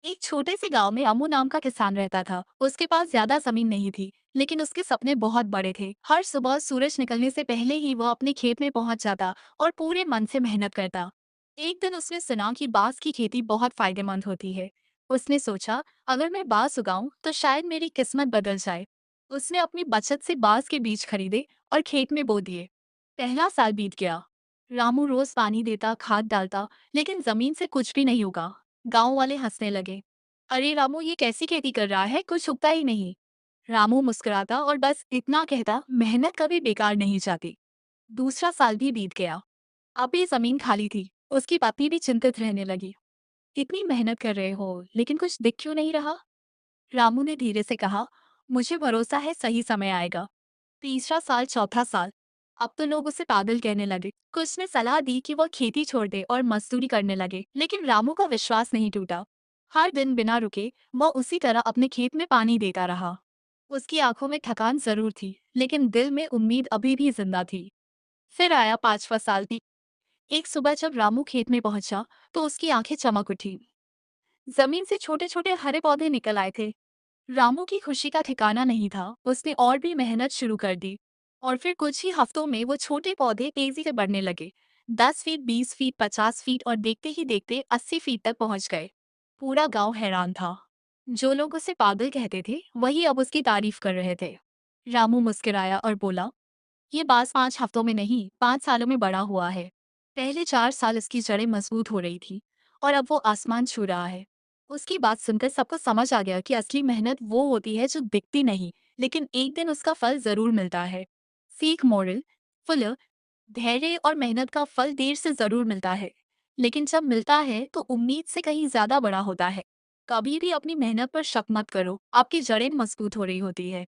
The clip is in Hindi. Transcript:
एक छोटे से गांव में अमू नाम का किसान रहता था। उसके पास ज्यादा जमीन नहीं थी, लेकिन उसके सपने बहुत बड़े थे। हर सुबह सूरज निकलने से पहले ही वह अपने खेत में पहुंच जाता और पूरे मन से मेहनत करता। एक दिन उसने सुना कि बांस की खेती बहुत फायदेमंद होती है। उसने सोचा, अगर मैं बांस उगाऊं तो शायद मेरी किस्मत बदल जाए। उसने अपनी बचत से बांस के बीज खरीदे और खेत में बो दिए। पहला साल बीत गया। रामू रोज पानी देता, खाद डालता, लेकिन जमीन से कुछ भी नहीं उगा। गांव वाले हंसने लगे। अरे रामू, ये कैसी खेती कर रहा है, कुछ उगता ही नहीं। रामू मुस्कुराता और बस इतना कहता, मेहनत कभी बेकार नहीं जाती। दूसरा साल भी बीत गया। अब ये जमीन खाली थी। उसकी पत्नी भी चिंतित रहने लगी। इतनी मेहनत कर रहे हो, लेकिन कुछ दिख क्यों नहीं रहा? रामू ने धीरे से कहा, मुझे भरोसा है सही समय आएगा। तीसरा साल, चौथा साल। अब तो लोग उसे पागल कहने लगे। कुछ ने सलाह दी कि वह खेती छोड़ दे और मजदूरी करने लगे, लेकिन रामू का विश्वास नहीं टूटा। हर दिन बिना रुके वह उसी तरह अपने खेत में पानी देता रहा। उसकी आंखों में थकान जरूर थी, लेकिन दिल में उम्मीद अभी भी जिंदा थी। फिर आया पांचवा साल भी। एक सुबह जब रामू खेत में पहुंचा, तो उसकी आंखें चमक उठी। जमीन से छोटे छोटे हरे पौधे निकल आए थे। रामू की खुशी का ठिकाना नहीं था। उसने और भी मेहनत शुरू कर दी, और फिर कुछ ही हफ्तों में वो छोटे पौधे तेजी से बढ़ने लगे। 10 फीट, 20 फीट, 50 फीट और देखते ही देखते 80 फीट तक पहुंच गए। पूरा गांव हैरान था। जो लोग उसे पागल कहते थे, वही अब उसकी तारीफ कर रहे थे। रामू मुस्कुराया और बोला, ये बांस 5 हफ्तों में नहीं, 5 सालों में बड़ा हुआ है। पहले 4 साल इसकी जड़ें मजबूत हो रही थी, और अब वो आसमान छू रहा है। उसकी बात सुनकर सबको समझ आ गया कि असली मेहनत वो होती है जो दिखती नहीं, लेकिन एक दिन उसका फल जरूर मिलता है। सीख, मोरल, फुल, धैर्य और मेहनत का फल देर से जरूर मिलता है, लेकिन जब मिलता है तो उम्मीद से कहीं ज्यादा बड़ा होता है। कभी भी अपनी मेहनत पर शक मत करो, आपकी जड़ें मजबूत हो रही होती है।